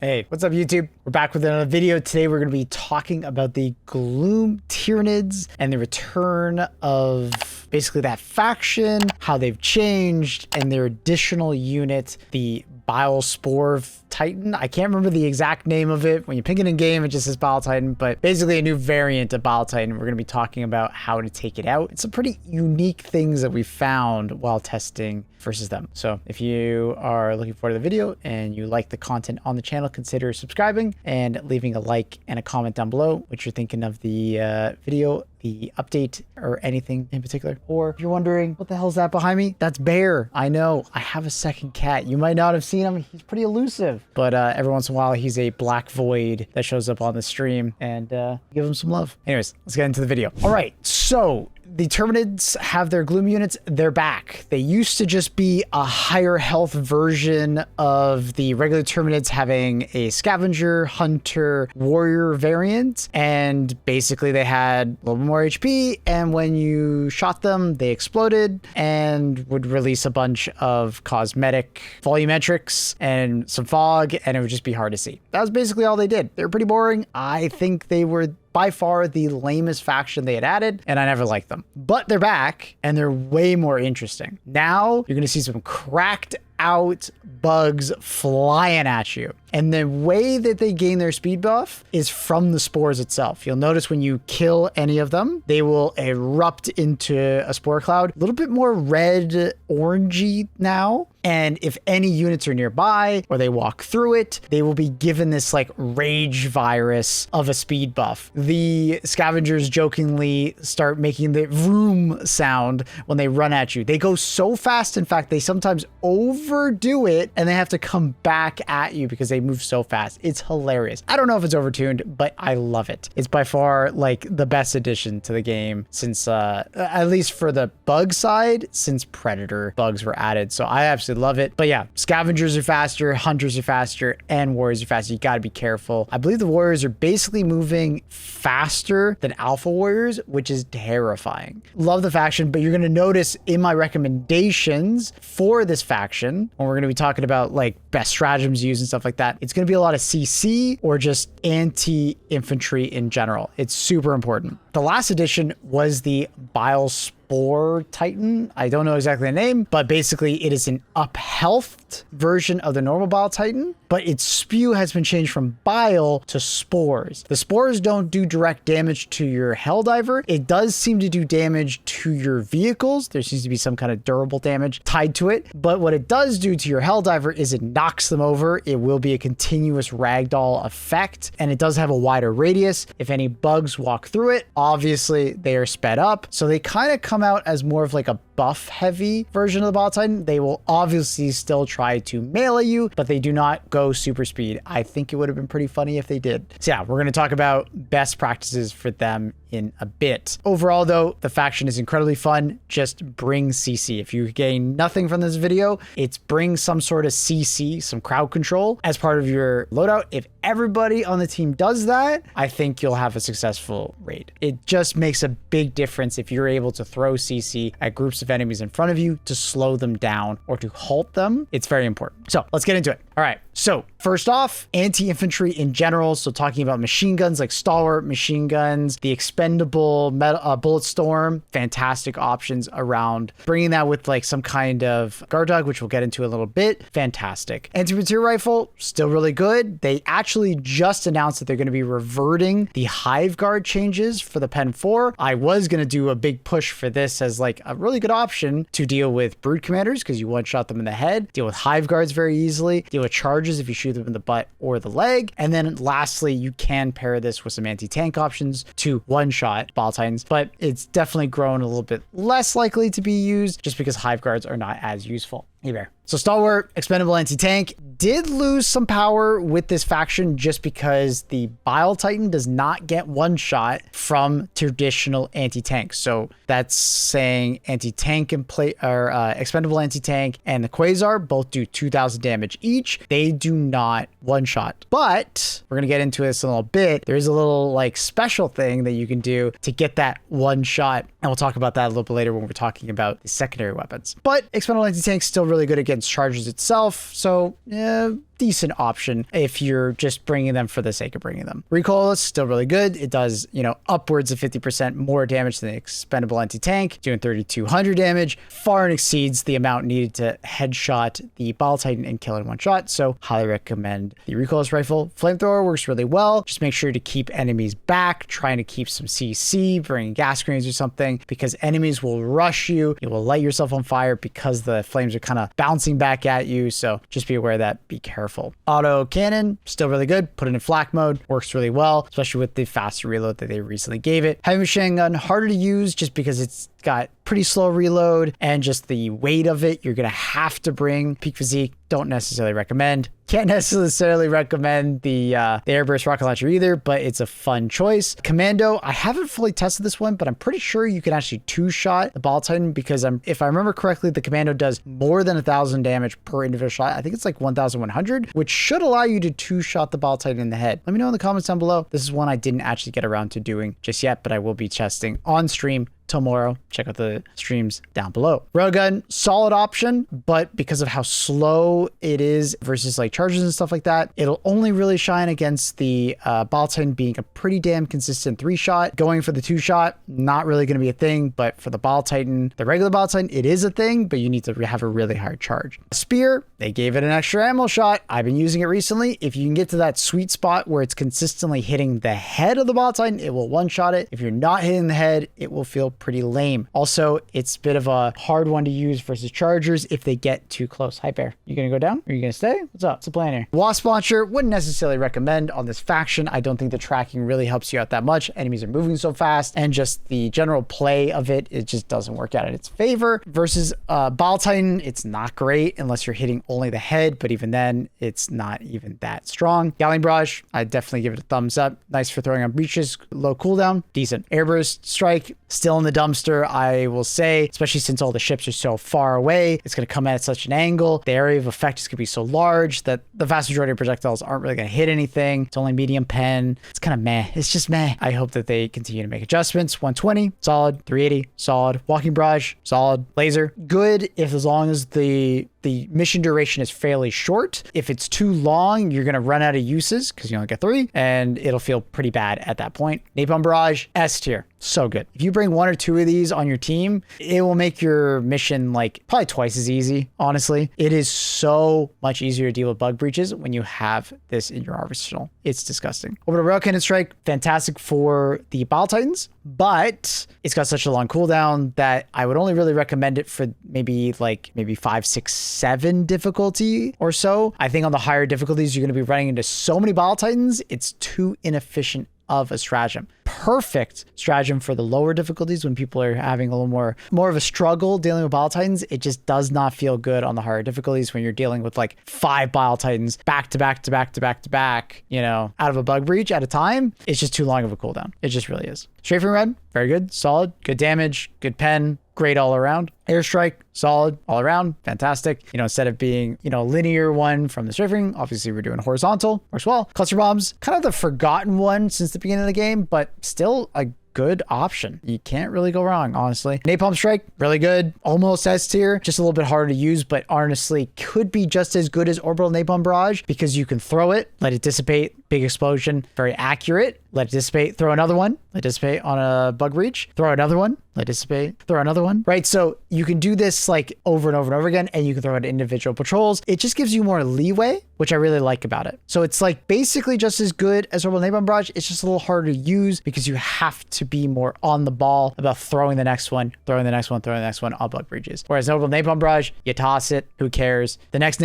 Hey, what's up YouTube? We're back with another video. Today we're going to be talking about the Gloom Terminids and the return of basically that faction, how they've changed, and their additional unit, the Bile Spore Titan. I can't remember the exact name of it. When you pick it in game, it just says Bile Titan, but basically a new variant of Bile Titan. We're going to be talking about how to take it out. It's some pretty unique things that we found while testing versus them. So if you are looking forward to the video and you like the content on the channel, consider subscribing and leaving a like and a comment down below what you're thinking of the video, the update, or anything in particular. Or if you're wondering, what the hell is that behind me? That's Bear. I know, I have a second cat. You might not have seen him. He's pretty elusive, but every once in a while he's a black void that shows up on the stream, and give him some love. Anyways, let's get into the video. All right, so the Terminids have their Gloom units. They're back. They used to just be a higher health version of the regular Terminids, having a scavenger, hunter, warrior variant. And basically they had a little more HP. And when you shot them, they exploded and would release a bunch of cosmetic volumetrics and some fog, and it would just be hard to see. That was basically all they did. They were pretty boring. I think they were by far the lamest faction they had added, and I never liked them. But they're back, and they're way more interesting. Now, you're going to see some cracked out bugs flying at you. And the way that they gain their speed buff is from the spores itself. You'll notice when you kill any of them, they will erupt into a spore cloud. A little bit more red orangey now. And if any units are nearby or they walk through it, they will be given this like rage virus of a speed buff. The scavengers jokingly start making the vroom sound when they run at you. They go so fast, in fact, they sometimes overdo it and they have to come back at you because they move so fast. It's hilarious. I don't know if it's overtuned, but I love it. It's by far like the best addition to the game since, at least for the bug side, since Predator bugs were added. So I absolutely love it. But yeah, scavengers are faster, hunters are faster, and warriors are faster. You got to be careful. I believe the warriors are basically moving faster than alpha warriors, which is terrifying. Love the faction, but you're going to notice in my recommendations for this faction, when we're going to be talking about like best stratagems used and stuff like that, it's going to be a lot of CC or just anti-infantry in general. It's super important. The last addition was the Bile Spore Titan. I don't know exactly the name, but basically it is an up-healthed version of the normal Bile Titan, but its spew has been changed from bile to spores. The spores don't do direct damage to your Helldiver. It does seem to do damage to your vehicles. There seems to be some kind of durable damage tied to it, but what it does do to your Helldiver is it knocks them over. It will be a continuous ragdoll effect, and it does have a wider radius. If any bugs walk through it, obviously they are sped up. So they kind of come out as more of like a buff heavy version of the Bile Titan. They will obviously still try to melee you, but they do not go super speed. I think it would have been pretty funny if they did. So yeah, we're going to talk about best practices for them in a bit. Overall though, the faction is incredibly fun. Just bring CC. If you gain nothing from this video, it's bring some sort of CC, some crowd control as part of your loadout. If everybody on the team does that, I think you'll have a successful raid. It just makes a big difference if you're able to throw CC at groups of enemies in front of you to slow them down or to halt them. It's very important. So let's get into it. All right. So first off, anti-infantry in general. So talking about machine guns like Stalwart machine guns, the expendable bullet storm, fantastic options around. Bringing that with like some kind of guard dog, which we'll get into a little bit. Fantastic. Anti-material rifle, still really good. They actually just announced that they're going to be reverting the Hive Guard changes for the Pen 4. I was going to do a big push for this as like a really good option to deal with Brood Commanders because you one-shot them in the head, deal with Hive Guards very easily, deal with charges if you shoot them in the butt or the leg. And then lastly, you can pair this with some anti-tank options to one-shot Bile Titans, but it's definitely grown a little bit less likely to be used just because Hive Guards are not as useful. Hey Bear. So Stalwart, expendable anti-tank, did lose some power with this faction just because the Bile Titan does not get one shot from traditional anti-tank. So that's saying anti-tank and expendable anti-tank and the Quasar both do 2,000 damage each. They do not one shot. But we're going to get into this in a little bit. There is a little like special thing that you can do to get that one shot. And we'll talk about that a little bit later when we're talking about the secondary weapons. But expendable anti-tank still really good against charges itself. So yeah, decent option if you're just bringing them for the sake of bringing them. Recoil is still really good. It does, upwards of 50% more damage than the expendable anti-tank, doing 3,200 damage, far exceeds the amount needed to headshot the Ball Titan and kill in one shot. So highly recommend the recoilless rifle. Flamethrower works really well. Just make sure to keep enemies back, trying to keep some CC, bring gas grenades or something, because enemies will rush you. You will light yourself on fire because the flames are kind of bouncing back at you. So just be aware of that. Be careful. Auto cannon, still really good. Put it in flak mode, works really well, especially with the faster reload that they recently gave it. Heavy machine gun, harder to use just because it's got pretty slow reload and just the weight of it. You're gonna have to bring peak physique. Don't necessarily recommend. Can't necessarily recommend the airburst rocket launcher either, but it's a fun choice. Commando, I haven't fully tested this one, but I'm pretty sure you can actually two-shot the Ball Titan because if I remember correctly, the Commando does more than 1,000 damage per individual shot. I think it's like 1,100, which should allow you to two-shot the Ball Titan in the head. Let me know in the comments down below. This is one I didn't actually get around to doing just yet, but I will be testing on stream tomorrow. Check out the streams down below. Railgun, solid option, but because of how slow it is versus like charges and stuff like that, it'll only really shine against the Ball Titan being a pretty damn consistent 3-shot. Going for the 2-shot, not really going to be a thing, but for the Ball Titan, the regular Ball Titan, it is a thing, but you need to have a really hard charge. Spear, they gave it an extra ammo shot. I've been using it recently. If you can get to that sweet spot where it's consistently hitting the head of the Ball Titan, it will one-shot it. If you're not hitting the head, it will feel pretty lame. Also, it's a bit of a hard one to use versus chargers if they get too close. Hi, Bear. You gonna go down? Or are you gonna stay? What's up? What's the plan here? Wasp launcher, wouldn't necessarily recommend on this faction. I don't think the tracking really helps you out that much. Enemies are moving so fast, and just the general play of it just doesn't work out in its favor. Versus Ball Titan, it's not great unless you're hitting only the head, but even then, it's not even that strong. Gatling Barrage, I'd definitely give it a thumbs up. Nice for throwing on breaches, low cooldown, decent. Airburst Strike, still in the dumpster, I will say, especially since all the ships are so far away. It's going to come at such an angle. The area of effect is going to be so large that the vast majority of projectiles aren't really going to hit anything. It's only medium pen. It's kind of meh. It's just meh. I hope that they continue to make adjustments. 120, solid. 380, solid. Walking Barrage, solid. Laser, good as long as the mission duration is fairly short. If it's too long, you're going to run out of uses because you only get 3, and it'll feel pretty bad at that point. Napalm Barrage, S tier. So good. If you bring 1 or 2 of these on your team, it will make your mission like probably twice as easy, honestly. It is so much easier to deal with bug breaches when you have this in your arsenal. It's disgusting. Orbital Rail Cannon Strike, fantastic for the Ball Titans, but it's got such a long cooldown that I would only really recommend it for maybe 5, 6, 7 difficulty or so. I think on the higher difficulties, you're going to be running into so many Ball Titans, it's too inefficient of a stratagem. Perfect stratagem for the lower difficulties when people are having a little more of a struggle dealing with Ball Titans. It just does not feel good on the higher difficulties when you're dealing with like 5 Ball Titans back to back to back to back to back, out of a bug breach at a time. It's just too long of a cooldown. It just really is. Strafing Red, very good, solid, good damage, good pen, great all around. Airstrike, solid all around, fantastic. Instead of being, linear one from the strafing, obviously we're doing horizontal, works well. Cluster bombs, kind of the forgotten one since the beginning of the game, but still a good option. You can't really go wrong, honestly. Napalm Strike, really good. Almost S tier, just a little bit harder to use, but honestly could be just as good as Orbital Napalm Barrage because you can throw it, let it dissipate, big explosion, very accurate, let it dissipate, throw another one, let it dissipate on a bug breach, throw another one, let it dissipate, throw another one, right? So you can do this like over and over and over again, and you can throw it individual patrols. It just gives you more leeway, which I really like about it. So it's like basically just as good as Orbital Napalm Barrage. It's just a little harder to use because you have to be more on the ball about throwing the next one, throwing the next one, throwing the next one on bug breaches. Whereas Orbital Napalm Barrage, you toss it, who cares? The next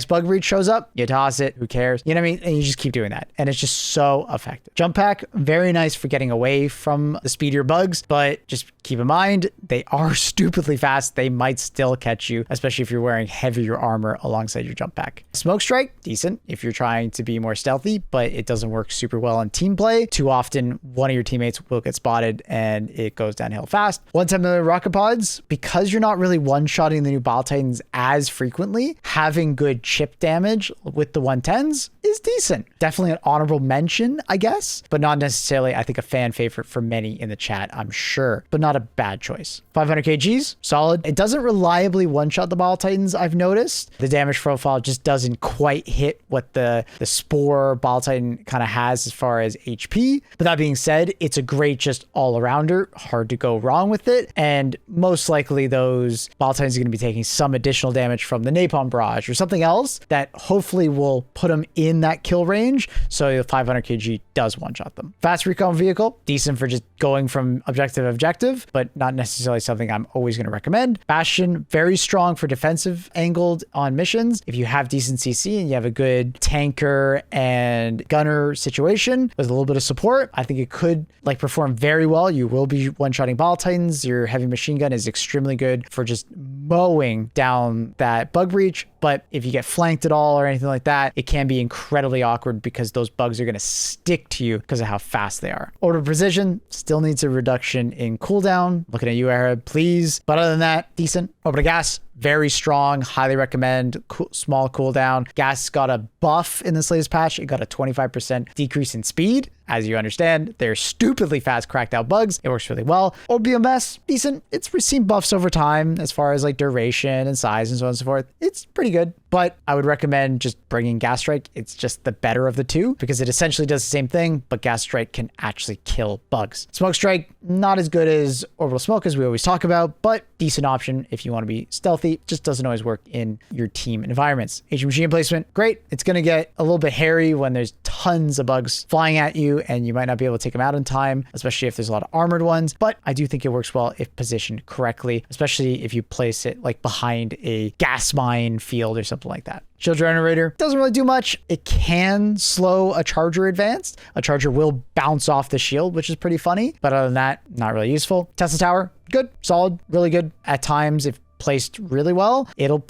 bug breach shows up, you toss it, who cares? You know what I mean? And you just keep doing that. And it's just so effective. Jump Pack, very nice for getting away from the speedier bugs, but just keep in mind, they are stupidly fast. They might still catch you, especially if you're wearing heavier armor alongside your Jump Pack. Smoke Strike, decent if you're trying to be more stealthy, but it doesn't work super well in team play. Too often, one of your teammates will get spotted and it goes downhill fast. 110 millimeter rocket pods, because you're not really one-shotting the new Ball Titans as frequently, having good chip damage with the 110s is is decent. Definitely an honorable mention, I guess, but not necessarily, I think, a fan favorite for many in the chat, I'm sure, but not a bad choice. 500 kgs, solid. It doesn't reliably one-shot the Bile Titans, I've noticed. The damage profile just doesn't quite hit what the Spore Bile Titan kind of has as far as HP. But that being said, it's a great just all-arounder, hard to go wrong with it, and most likely those Bile Titans are going to be taking some additional damage from the Napalm Barrage or something else that hopefully will put them in that kill range, so the 500 kg does one-shot them. Fast recon vehicle, decent for just going from objective to objective, but not necessarily something I'm always going to recommend. Bastion, very strong for defensive angled on missions. If you have decent CC and you have a good tanker and gunner situation with a little bit of support, I think it could like perform very well. You will be one-shotting Bile Titans. Your heavy machine gun is extremely good for just mowing down that bug breach. But if you get flanked at all or anything like that, it can be incredibly awkward because those bugs are going to stick to you because of how fast they are. Order precision still needs a reduction in cooldown. Looking at you, Arab, please. But other than that, decent. Orbital gas, very strong. Highly recommend. Small cooldown. Gas got a buff in this latest patch. It got a 25% decrease in speed. As you understand, they're stupidly fast cracked out bugs. It works really well. OBMS, decent. It's received buffs over time as far as like duration and size and so on and so forth. It's pretty good, but I would recommend just bringing Gas Strike. It's just the better of the two because it essentially does the same thing, but Gas Strike can actually kill bugs. Smoke Strike, not as good as Orbital Smoke as we always talk about, but decent option if you want to be stealthy. Just doesn't always work in your team environments. HE machine placement, great. It's going to get a little bit hairy when there's tons of bugs flying at you and you might not be able to take them out in time, especially if there's a lot of armored ones. But I do think it works well if positioned correctly, especially if you place it like behind a gas mine field or something like that. Shield Generator doesn't really do much. It can slow a charger advanced. A charger will bounce off the shield, which is pretty funny. But other than that, not really useful. Tesla Tower, good, solid, really good. At times, if placed really well, it'll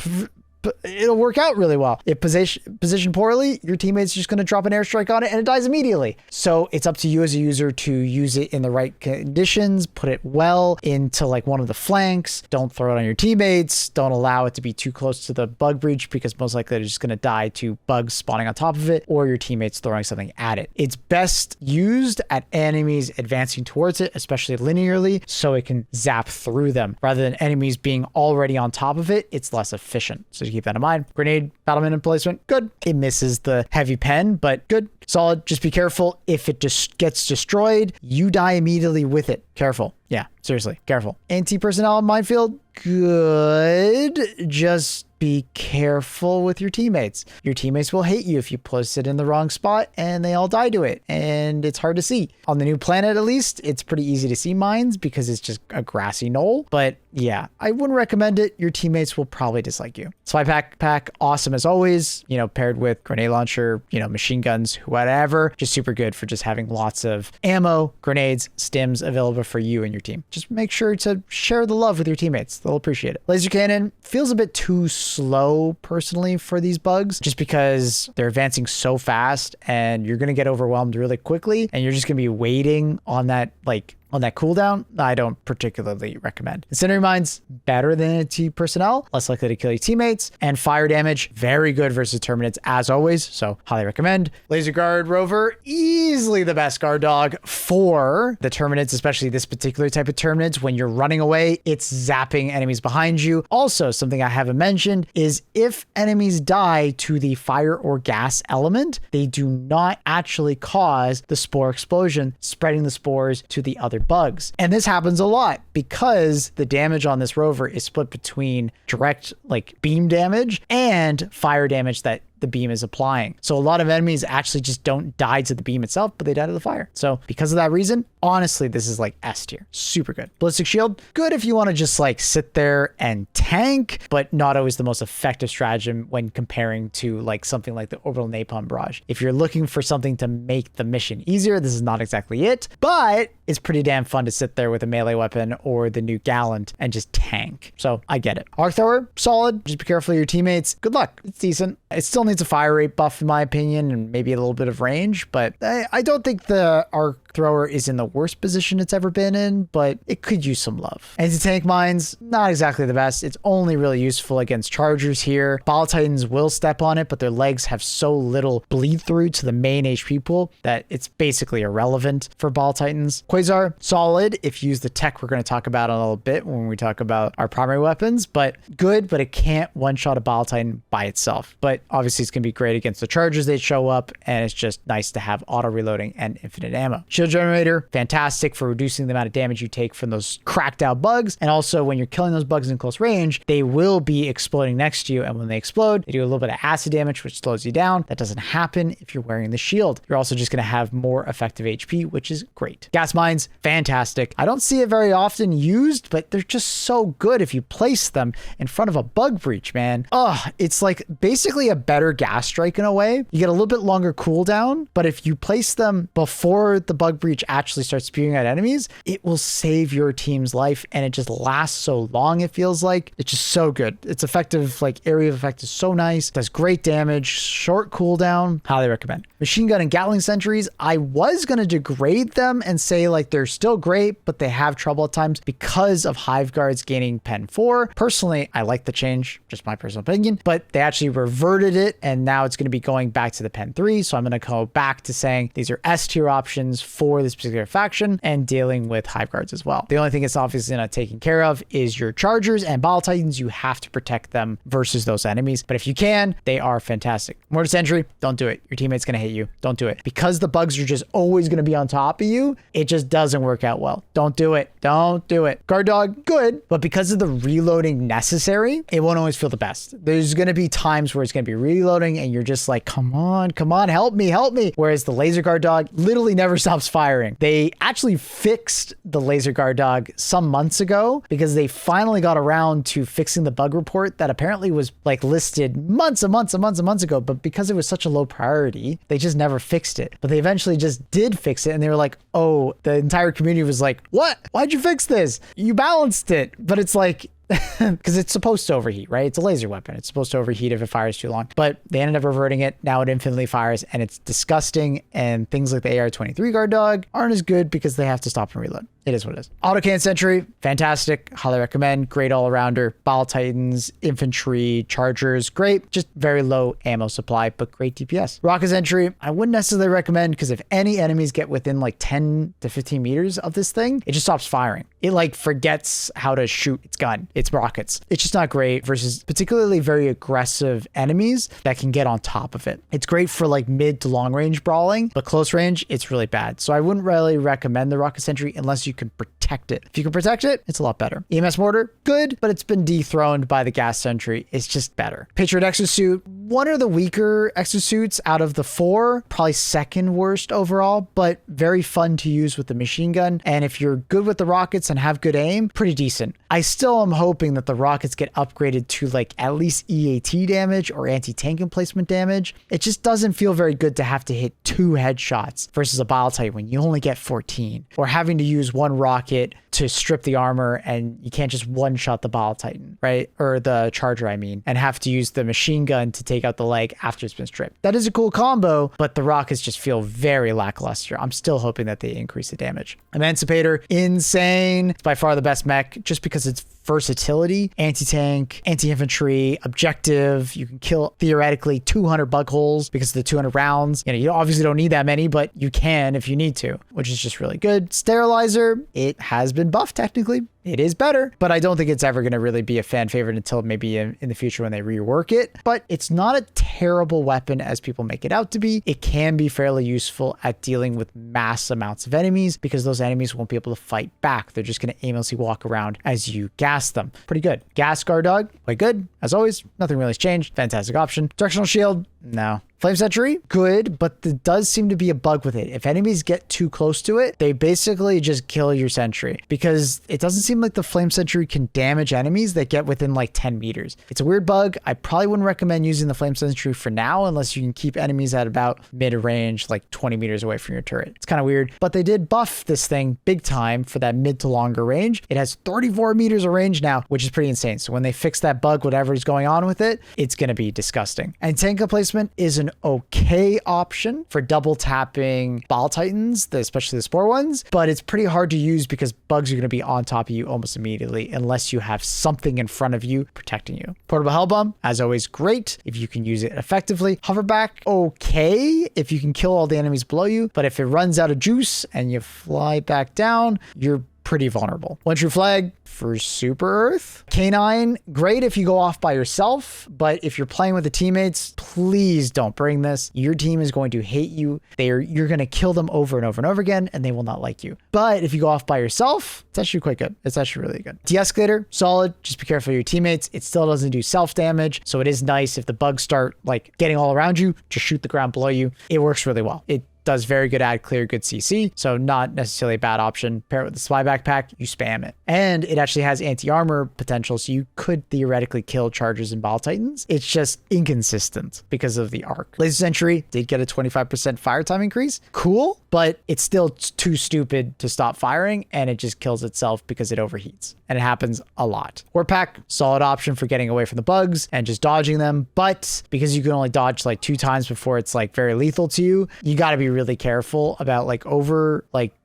work out really well. If positioned poorly, your teammate's just going to drop an airstrike on it and it dies immediately. So it's up to you as a user to use it in the right conditions, put it well into like one of the flanks. Don't throw it on your teammates. Don't allow it to be too close to the bug breach because most likely they're just going to die to bugs spawning on top of it or your teammates throwing something at it. It's best used at enemies advancing towards it, especially linearly, so it can zap through them. Rather than enemies being already on top of it, it's less efficient. So keep that in mind. Grenade, battlement placement, good. It misses the heavy pen, but good. Solid. Just be careful. If it just gets destroyed, you die immediately with it. Careful. Yeah, seriously, careful. Anti-personnel minefield, good. Just be careful with your teammates. Your teammates will hate you if you place it in the wrong spot and they all die to it. And it's hard to see. On the new planet, at least, it's pretty easy to see mines because it's just a grassy knoll. But yeah, I wouldn't recommend it. Your teammates will probably dislike you. Spy pack, awesome as always, paired with grenade launcher, machine guns, whatever. Just super good for just having lots of ammo, grenades, stims available for you and your team. Just make sure to share the love with your teammates. They'll appreciate it. Laser cannon feels a bit too slow personally for these bugs just because they're advancing so fast and you're going to get overwhelmed really quickly and you're just going to be waiting on that cooldown. I don't particularly recommend. Incendiary mines, better than anti-personnel, less likely to kill your teammates, and fire damage, very good versus Terminids as always, so highly recommend. Laser guard rover, easily the best guard dog for the Terminids, especially this particular type of Terminids. When you're running away, it's zapping enemies behind you. Also, something I haven't mentioned is if enemies die to the fire or gas element, they do not actually cause the spore explosion, spreading the spores to the other bugs. And this happens a lot because the damage on this rover is split between direct beam damage and fire damage that the beam is applying. So a lot of enemies actually just don't die to the beam itself, but they die to the fire. So because of that reason, honestly, this is S tier. Super good. Ballistic shield, good if you want to just sit there and tank, but not always the most effective stratagem when comparing to something like the orbital napalm barrage. If you're looking for something to make the mission easier, this is not exactly it, but it's pretty damn fun to sit there with a melee weapon or the new Gallant and just tank. So I get it. Arc thrower, solid. Just be careful of your teammates. Good luck. It's decent. It's still Still needs a fire rate buff in my opinion, and maybe a little bit of range, but I don't think the arc thrower is in the worst position it's ever been in, but it could use some love. Anti-tank mines, not exactly the best. It's only really useful against chargers here. Ball Titans will step on it, but their legs have so little bleed through to the main HP pool that it's basically irrelevant for Ball Titans. Quasar, solid if you use the tech we're going to talk about in a little bit when we talk about our primary weapons, but good, but it can't one-shot a Ball Titan by itself. But obviously it's going to be great against the chargers they show up, and it's just nice to have auto reloading and infinite ammo. Shield generator, fantastic for reducing the amount of damage you take from those cracked out bugs. And also when you're killing those bugs in close range, they will be exploding next to you. And when they explode, they do a little bit of acid damage, which slows you down. That doesn't happen if you're wearing the shield. You're also just going to have more effective HP, which is great. Gas mines, fantastic. I don't see it very often used, but they're just so good if you place them in front of a bug breach, man. Oh, it's like basically a better gas strike in a way. You get a little bit longer cooldown, but if you place them before the bug breach actually starts spewing at enemies, it will save your team's life, and it just lasts so long. It feels like it's just so good. It's effective, like area of effect is so nice, does great damage, short cooldown. Highly recommend. Machine gun and Gatling sentries, I was going to degrade them and say like they're still great, but they have trouble at times because of Hive Guards gaining Pen 4. Personally, I like the change, just my personal opinion, but they actually reverted it, and now it's going to be going back to the Pen 3. So I'm going to go back to saying these are S tier options for this particular faction and dealing with Hive Guards as well. The only thing it's obviously not taking care of is your chargers and Ball Titans. You have to protect them versus those enemies, but if you can, they are fantastic. Mortar Sentry, don't do it. Your teammate's going to hate you. Don't do it. Because the bugs are just always going to be on top of you, it just doesn't work out well. Don't do it. Don't do it. Guard Dog, good, but because of the reloading necessary, it won't always feel the best. There's going to be times where it's going to be reloading and you're just like, come on, help me, help me. Whereas the Laser Guard Dog literally never stops firing. They actually fixed the Laser Guard Dog some months ago because they finally got around to fixing the bug report that apparently was like listed months ago, but because it was such a low priority, they just never fixed it. But they eventually just did fix it, and they were like, oh, the entire community was like, what? Why'd you fix this? You balanced it. But it's like, because it's supposed to overheat, right? It's a laser weapon. It's supposed to overheat if it fires too long, but they ended up reverting it. Now it infinitely fires, and it's disgusting. And things like the AR-23 Guard Dog aren't as good because they have to stop and reload. It is what it is. Autocan Sentry, fantastic. Highly recommend. Great all-arounder. Ball Titans, infantry, chargers, great. Just very low ammo supply, but great DPS. Rocket Sentry, I wouldn't necessarily recommend because if any enemies get within like 10 to 15 meters of this thing, it just stops firing. It like forgets how to shoot its gun. It's rockets. It's just not great versus particularly very aggressive enemies that can get on top of it. It's great for like mid to long range brawling, but close range, it's really bad. So I wouldn't really recommend the Rocket Sentry unless you can protect it. If you can protect it, it's a lot better. EMS Mortar, good, but it's been dethroned by the Gas Sentry. It's just better. Patriot Exosuit, one of the weaker exosuits out of the 4, probably second worst overall, but very fun to use with the machine gun. And if you're good with the rockets and have good aim, pretty decent. I still am hoping that the rockets get upgraded to like at least EAT damage or anti-tank emplacement damage. It just doesn't feel very good to have to hit 2 headshots versus a Bile Titan when you only get 14, or having to use one rocket to strip the armor and you can't just one-shot the Bile Titan, right? Or the charger, I mean, and have to use the machine gun to take out the leg after it's been stripped. That is a cool combo, but the rockets just feel very lackluster. I'm still hoping that they increase the damage. Emancipator, insane. It's by far the best mech just because it's versatility, anti-tank, anti-infantry, objective. You can kill theoretically 200 bug holes because of the 200 rounds. You know, you obviously don't need that many, but you can if you need to, which is just really good. Sterilizer, it has been buffed technically. It is better, but I don't think it's ever going to really be a fan favorite until maybe in the future when they rework it. But it's not a terrible weapon as people make it out to be. It can be fairly useful at dealing with mass amounts of enemies because those enemies won't be able to fight back. They're just going to aimlessly walk around as you gas them. Pretty good. Gas Guard Dog, quite good. As always, nothing really has changed. Fantastic option. Directional Shield, no. Flame Sentry, good, but there does seem to be a bug with it. If enemies get too close to it, they basically just kill your sentry because it doesn't seem like the Flame Sentry can damage enemies that get within like 10 meters. It's a weird bug. I probably wouldn't recommend using the Flame Sentry for now unless you can keep enemies at about mid-range, like 20 meters away from your turret. It's kind of weird, but they did buff this thing big time for that mid to longer range. It has 34 meters of range now, which is pretty insane. So when they fix that bug, whatever is going on with it, it's going to be disgusting. And tank placement is an okay option for double tapping Ball Titans, especially the Spore ones, but it's pretty hard to use because bugs are going to be on top of you almost immediately unless you have something in front of you protecting you. Portable Hell Bomb, as always, great if you can use it effectively. Hoverback, okay if you can kill all the enemies below you, but if it runs out of juice and you fly back down, you're pretty vulnerable. One True Flag for Super Earth. Canine, great if you go off by yourself, but if you're playing with the teammates, please don't bring this. Your team is going to hate you. You're going to kill them over and over and over again, and they will not like you. But if you go off by yourself, it's actually quite good. It's actually really good. De-escalator, solid. Just be careful of your teammates. It still doesn't do self-damage, so it is nice if the bugs start like getting all around you, just shoot the ground below you. It works really well. It does very good ad clear, good CC, so not necessarily a bad option. Pair it with the Spy Backpack, you spam it. And it actually has anti-armor potential, so you could theoretically kill Chargers and Ball Titans. It's just inconsistent because of the arc. Laser Sentry did get a 25% fire time increase. Cool, but it's still too stupid to stop firing, and it just kills itself because it overheats. And it happens a lot. Warp Pack, solid option for getting away from the bugs and just dodging them, but because you can only dodge like 2 times before it's like very lethal to you, you gotta be really careful about like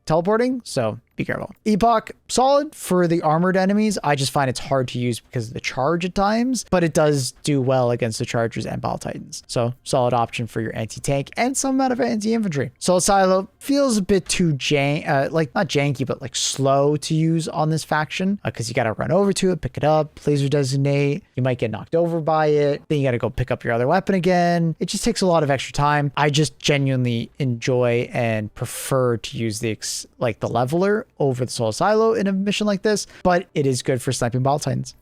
teleporting, so be careful. Epoch, solid for the armored enemies. I just find it's hard to use because of the charge at times, but it does do well against the Chargers and Ball Titans. So solid option for your anti-tank and some amount of anti-infantry. Solid Silo feels a bit too like not janky, but like slow to use on this faction because you got to run over to it, pick it up, laser designate. You might get knocked over by it. Then you got to go pick up your other weapon again. It just takes a lot of extra time. I just genuinely enjoy and prefer to use the leveler over the Soul Silo in a mission like this, but it is good for sniping Ball Titans.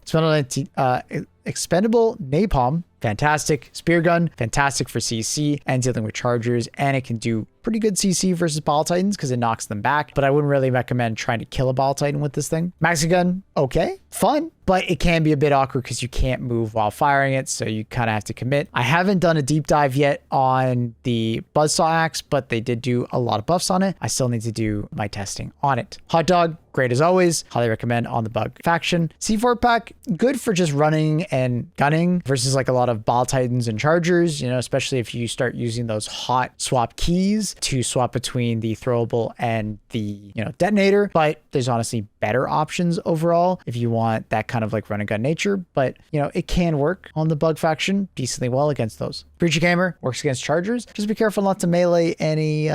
Expendable Napalm, fantastic. Spear Gun, fantastic for CC and dealing with Chargers, and it can do pretty good CC versus Ball Titans because it knocks them back, but I wouldn't really recommend trying to kill a Ball Titan with this thing. Maxi Gun, okay, fun, but it can be a bit awkward because you can't move while firing it, so you kind of have to commit. I haven't done a deep dive yet on the Buzzsaw Axe, but they did do a lot of buffs on it. I still need to do my testing on it. Hot Dog, great as always. Highly recommend on the bug faction. C4 Pack, good for just running and gunning versus like a lot of Ball Titans and Chargers, you know, especially if you start using those hot swap keys to swap between the throwable and the, detonator. But there's honestly better options overall if you want that kind of like run and gun nature. But, it can work on the bug faction decently well against those. Breacher Hammer works against Chargers. Just be careful not to melee any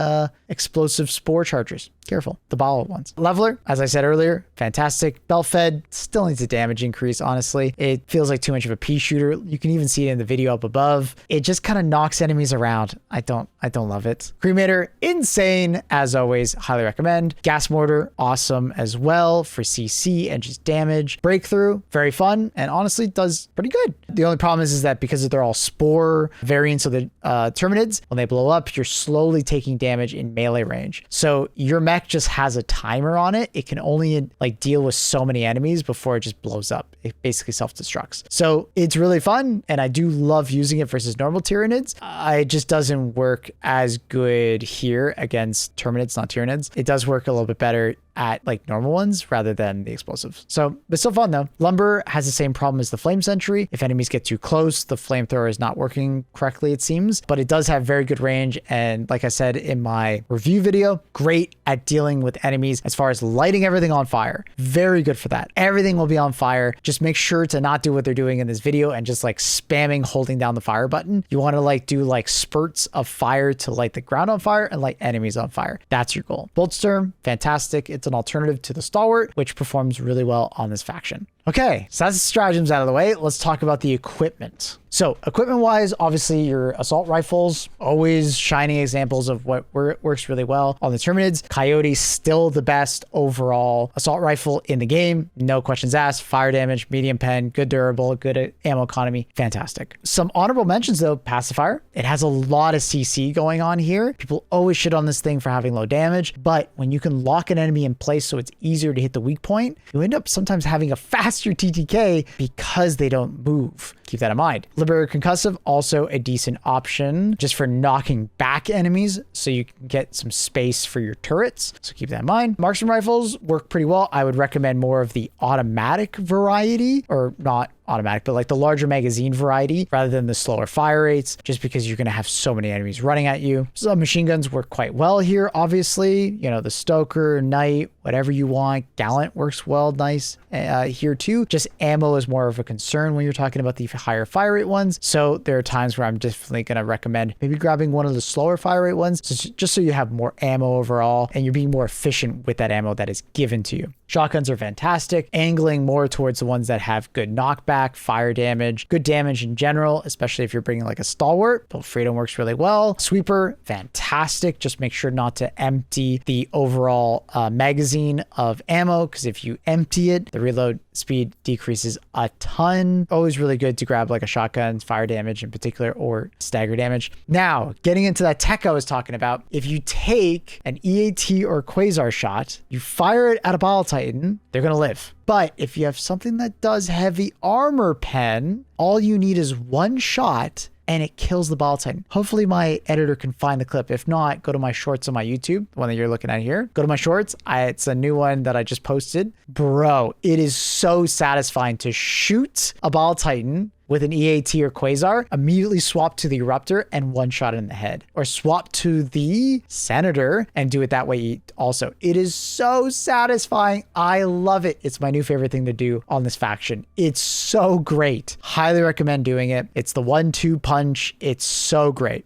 explosive Spore Chargers. Careful, the ball ones. Leveler, as I said earlier, fantastic. Belt Fed still needs a damage increase, honestly. It feels like too much of a pea shooter. You can even see it in the video up above. It just kind of knocks enemies around. I don't love it. Cremator, insane, as always, highly recommend. Gas Mortar, awesome as well for CC and just damage. Breakthrough, very fun, and honestly does pretty good. The only problem is that because they're all Spore variants of the Terminids, when they blow up, you're slowly taking damage in melee range. So your mech just has a timer on it. It can only like deal with so many enemies before it just blows up. It basically self-destructs. So it's really fun, and I do love using it versus normal Tyranids. It just doesn't work as good here against Terminids, not Tyranids. It does work a little bit better at like normal ones rather than the explosives. So it's still fun though. Lumber has the same problem as the Flame Sentry. If enemies get too close, the flamethrower is not working correctly, it seems, but it does have very good range. And like I said in my review video, great at dealing with enemies as far as lighting everything on fire. Very good for that. Everything will be on fire. Just make sure to not do what they're doing in this video and just like spamming holding down the fire button. You want to like do like spurts of fire to light the ground on fire and light enemies on fire. That's your goal. Boltstorm, fantastic. It's an alternative to the Stalwart, which performs really well on this faction. Okay, so that's the stratagems out of the way. Let's talk about the equipment. So equipment-wise, obviously your assault rifles, always shining examples of what works really well on the Terminids. Coyote's still the best overall assault rifle in the game. No questions asked. Fire damage, medium pen, good durable, good ammo economy. Fantastic. Some honorable mentions though, pacifier. It has a lot of CC going on here. People always shit on this thing for having low damage, but when you can lock an enemy in place so it's easier to hit the weak point, you end up sometimes having a faster TTK because they don't move. Keep that in mind. Liberator Concussive, also a decent option just for knocking back enemies so you can get some space for your turrets. So keep that in mind. Marksman rifles work pretty well. I would recommend more of the automatic variety, or not automatic, but like the larger magazine variety rather than the slower fire rates, just because you're going to have so many enemies running at you. Some machine guns work quite well here, obviously. You know, the Stoker, Knight, whatever you want. Gallant works well, nice here too. Just ammo is more of a concern when you're talking about the higher fire rate ones. So there are times where I'm definitely going to recommend maybe grabbing one of the slower fire rate ones, just so you have more ammo overall and you're being more efficient with that ammo that is given to you. Shotguns are fantastic, angling more towards the ones that have good knockback, fire damage, good damage in general, especially if you're bringing like a stalwart. Bolt Freedom works really well. Sweeper, fantastic. Just make sure not to empty the overall magazine of ammo, because if you empty it, the reload speed decreases a ton. Always really good to grab like a shotgun, fire damage in particular, or stagger damage. Now, getting into that tech I was talking about, if you take an EAT or Quasar shot, you fire it at a Bile Titan, they're going to live. But if you have something that does heavy armor pen, all you need is one shot and it kills the Bile Titan. Hopefully my editor can find the clip. If not, go to my shorts on my YouTube, the one that you're looking at here. Go to my shorts. It's a new one that I just posted. Bro, it is so satisfying to shoot a Bile Titan with an EAT or Quasar, immediately swap to the Eruptor and one shot in the head, or swap to the Senator and do it that way also. It is so satisfying. I love it. It's my new favorite thing to do on this faction. It's so great. Highly recommend doing it. It's the 1-2 punch. It's so great.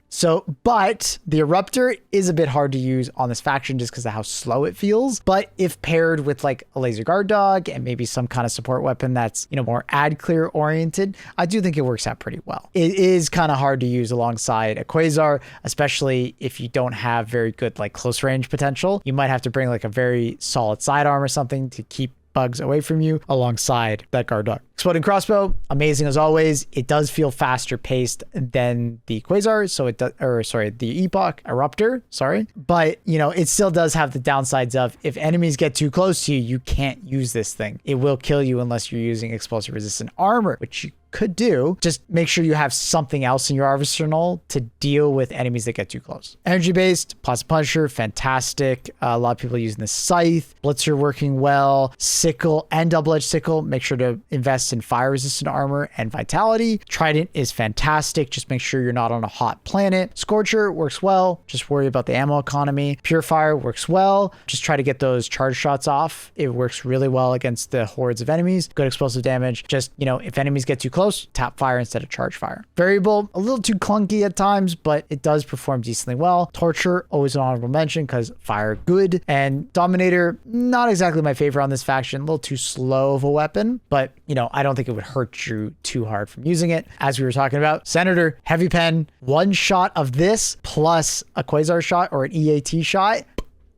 But the Eruptor is a bit hard to use on this faction just because of how slow it feels. But if paired with like a laser guard dog and maybe some kind of support weapon that's, more ad clear oriented, I do think it works out pretty well. It is kind of hard to use alongside a Quasar, especially if you don't have very good like close range potential. You might have to bring like a very solid sidearm or something to keep bugs away from you alongside that guard dog. Exploding crossbow, amazing as always. It does feel faster paced than the Quasar, so it does, the Epoch Eruptor, but it still does have the downsides of if enemies get too close to you, you can't use this thing. It will kill you unless you're using explosive resistant armor, which you could do. Just make sure you have something else in your arsenal to deal with enemies that get too close. Energy based, Plasma Punisher, fantastic. A lot of people using the Scythe. Blitzer working well. Sickle and double-edged sickle, make sure to invest in fire resistant armor and vitality. Trident is fantastic. Just make sure you're not on a hot planet. Scorcher works well. Just worry about the ammo economy. Purifier works well. Just try to get those charge shots off. It works really well against the hordes of enemies. Good explosive damage. Just, if enemies get too close, tap fire instead of charge fire. Variable, a little too clunky at times, but it does perform decently well. Torture, always an honorable mention because fire good. And Dominator, not exactly my favorite on this faction. A little too slow of a weapon, but I don't think it would hurt you too hard from using it. As we were talking about, Senator, heavy pen, one shot of this plus a Quasar shot or an EAT shot.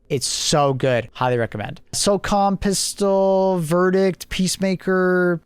It's so good. Highly recommend. SOCOM pistol, Verdict, Peacemaker,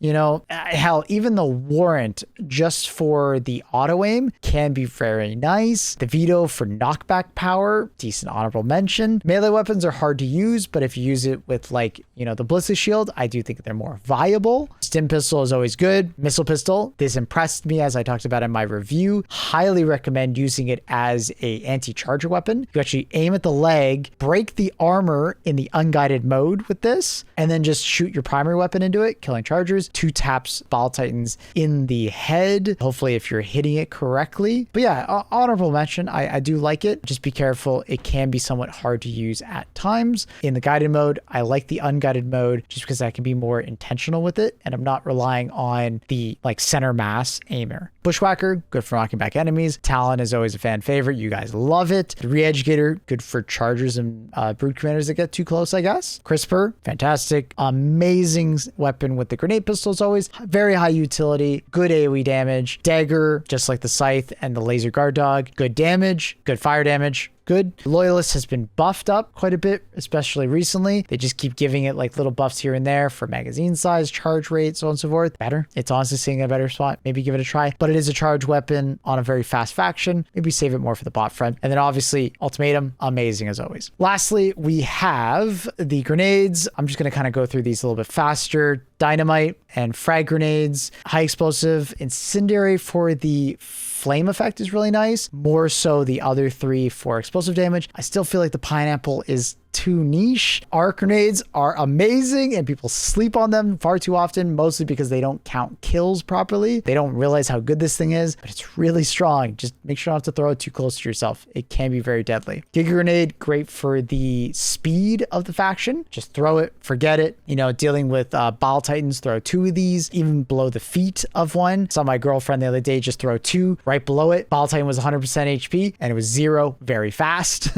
hell, even the Warrant just for the auto aim can be very nice. The Veto for knockback power, decent honorable mention. Melee weapons are hard to use, but if you use it with the Ballistic Shield, I do think they're more viable. Stim pistol is always good. Missile pistol, this impressed me as I talked about in my review. Highly recommend using it as a anti-charger weapon. You actually aim at the leg, break the armor in the unguided mode with this, and then just shoot your primary weapon into it, killing chargers. 2 taps Bile Titans in the head, hopefully if you're hitting it correctly. But yeah, honorable mention. I do like it. Just be careful. It can be somewhat hard to use at times. In the guided mode, I like the unguided mode just because I can be more intentional with it and I'm not relying on the center mass aimer. Bushwhacker, good for knocking back enemies. Talon is always a fan favorite. You guys love it. The Reeducator, good for chargers and brood commanders that get too close, I guess. Crisper, fantastic. Amazing weapon with the grenade pistols always. Very high utility, good AoE damage. Dagger, just like the Scythe and the Laser Guard Dog. Good damage, good fire damage. Good. Loyalist has been buffed up quite a bit, especially recently. They just keep giving it like little buffs here and there for magazine size, charge rate, so on and so forth. Better. It's honestly sitting in a better spot. Maybe give it a try. But it is a charge weapon on a very fast faction. Maybe save it more for the bot friend. And then obviously Ultimatum, amazing as always. Lastly, we have the grenades. I'm just going to kind of go through these a little bit faster. Dynamite and frag grenades. High explosive. Incendiary for the flame effect is really nice. More so the other three for explosive damage. I still feel like the pineapple is too niche. Arc grenades are amazing and people sleep on them far too often, mostly because they don't count kills properly. They don't realize how good this thing is, but it's really strong. Just make sure not to throw it too close to yourself. It can be very deadly. Giga grenade, great for the speed of the faction. Just throw it, forget it. You know, dealing with Bile Titans, throw 2 of these, even below the feet of one. Saw my girlfriend the other day just throw 2 right below it. Bile Titan was 100% HP and it was 0 very fast.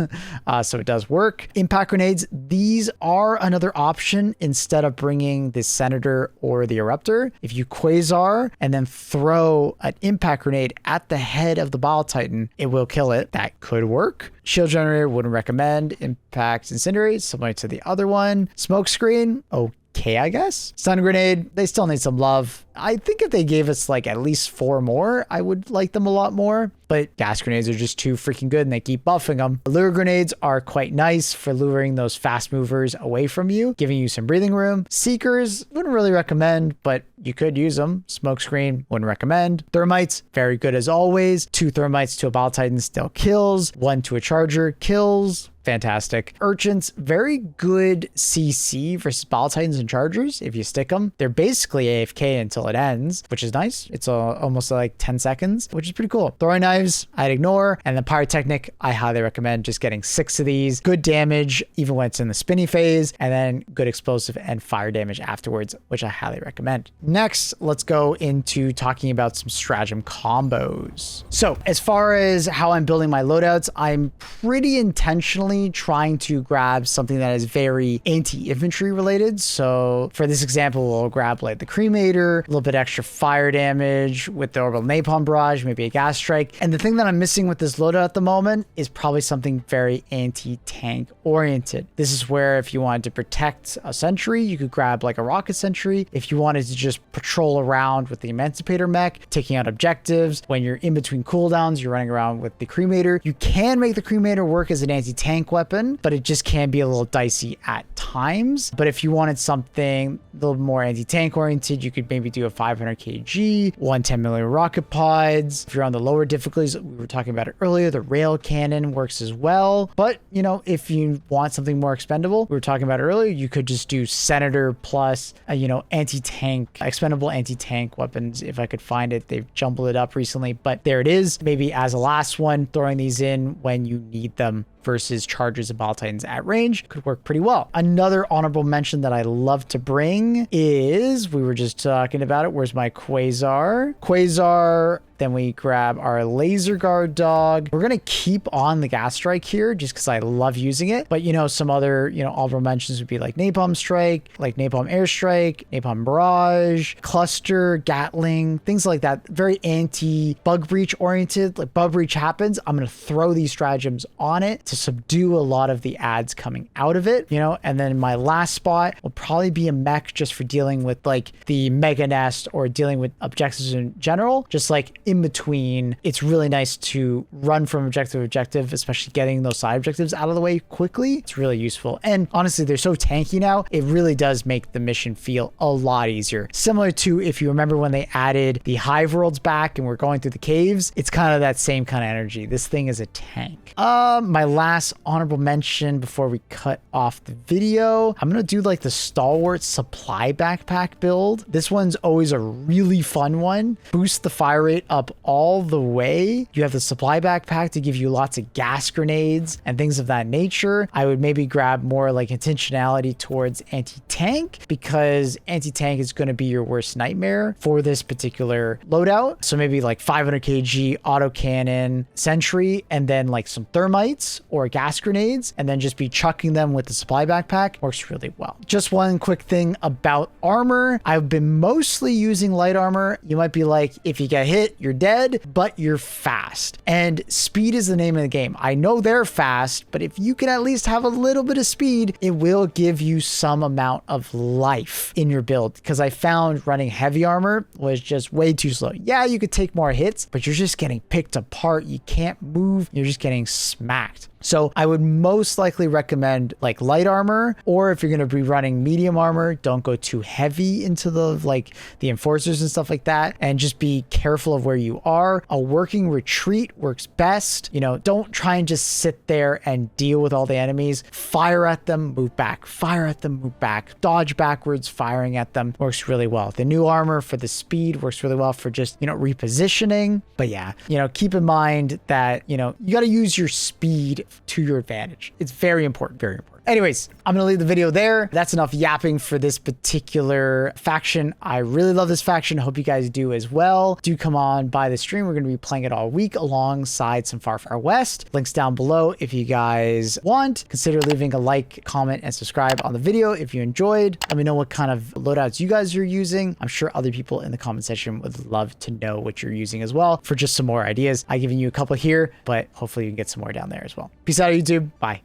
So it does work. Impact grenades, these are another option instead of bringing the Senator or the Eruptor. If you Quasar and then throw an impact grenade at the head of the Bile Titan, it will kill it. That could work. Shield generator, wouldn't recommend. Impact incendiary, similar to the other one. Smoke screen, okay, I guess. Stun grenade, they still need some love. I think if they gave us like at least 4 more, I would like them a lot more. But gas grenades are just too freaking good and they keep buffing them. Lure grenades are quite nice for luring those fast movers away from you, giving you some breathing room. Seekers, wouldn't really recommend, but you could use them. Smoke screen, wouldn't recommend. Thermites, very good as always. 2 thermites to a Bile Titan still kills. 1 to a charger kills. Fantastic. Urchins, very good CC versus Bile Titans and Chargers if you stick them. They're basically AFK until it ends, which is nice. It's almost like 10 seconds, which is pretty cool. Throwing knives, I'd ignore. And the Pyrotechnic, I highly recommend just getting 6 of these. Good damage, even when it's in the spinny phase, and then good explosive and fire damage afterwards, which I highly recommend. Next, let's go into talking about some stratagem combos. So as far as how I'm building my loadouts, I'm pretty intentionally trying to grab something that is very anti-infantry related. So for this example, we'll grab like the Cremator, a little bit extra fire damage with the Orbital Napalm Barrage, maybe a Gas Strike. And the thing that I'm missing with this loadout at the moment is probably something very anti-tank oriented. This is where if you wanted to protect a sentry, you could grab like a rocket sentry. If you wanted to just patrol around with the Emancipator mech, taking out objectives, when you're in between cooldowns, you're running around with the Cremator. You can make the Cremator work as an anti-tank weapon, but it just can be a little dicey at times. But if you wanted something a little more anti-tank oriented, you could maybe do a 500 kg, 110mm rocket pods. If you're on the lower difficulties, we were talking about it earlier, the rail cannon works as well. But you know, if you want something more expendable, we were talking about it earlier, you could just do Senator plus anti-tank, expendable anti-tank weapons. If I could find it, they've jumbled it up recently, but there it is. Maybe as a last one, throwing these in when you need them versus Chargers and Bile Titans at range could work pretty well. Another honorable mention that I love to bring is, we were just talking about it, where's my Quasar? Quasar, then we grab our Laser Guard Dog. We're gonna keep on the Gas Strike here just because I love using it. But some other, honorable mentions would be like Napalm Strike, like Napalm Airstrike, Napalm Barrage, Cluster, Gatling, things like that. Very anti-bug breach oriented. Like bug breach happens, I'm gonna throw these stratagems on it to subdue a lot of the ads coming out of it, and then my last spot will probably be a mech just for dealing with like the Mega Nest or dealing with objectives in general, just like in between. It's really nice to run from objective to objective, especially getting those side objectives out of the way quickly. It's really useful. And honestly, they're so tanky now, it really does make the mission feel a lot easier. Similar to if you remember when they added the Hive Worlds back and we're going through the caves, it's kind of that same kind of energy. This thing is a tank. My last honorable mention before we cut off the video, I'm gonna do like the Stalwart Supply Backpack build. This one's always a really fun one. Boost the fire rate up all the way. You have the supply backpack to give you lots of gas grenades and things of that nature. I would maybe grab more like intentionality towards anti-tank, because anti-tank is going to be your worst nightmare for this particular loadout. So maybe like 500 kg autocannon sentry, and then like some thermites or gas grenades, and then just be chucking them with the supply backpack. Works really well. Just one quick thing about armor. I've been mostly using light armor. You might be like, if you get hit, you're dead, but you're fast. And speed is the name of the game. I know they're fast, but if you can at least have a little bit of speed, it will give you some amount of life in your build, because I found running heavy armor was just way too slow. Yeah, you could take more hits, but you're just getting picked apart. You can't move. You're just getting smacked. So I would most likely recommend like light armor, or if you're going to be running medium armor, don't go too heavy into the enforcers and stuff like that, and just be careful of where you are. A working retreat works best. You know, don't try and just sit there and deal with all the enemies. Fire at them, move back, fire at them, move back, dodge backwards, firing at them works really well. The new armor for the speed works really well for just, you know, repositioning. But yeah, you know, keep in mind that, you know, you got to use your speed to your advantage. It's very important, very important. Anyways, I'm going to leave the video there. That's enough yapping for this particular faction. I really love this faction. Hope you guys do as well. Do come on by the stream. We're going to be playing it all week alongside some Far Far West. Links down below if you guys want. Consider leaving a like, comment, and subscribe on the video if you enjoyed. Let me know what kind of loadouts you guys are using. I'm sure other people in the comment section would love to know what you're using as well for just some more ideas. I've given you a couple here, but hopefully you can get some more down there as well. Peace out, YouTube. Bye.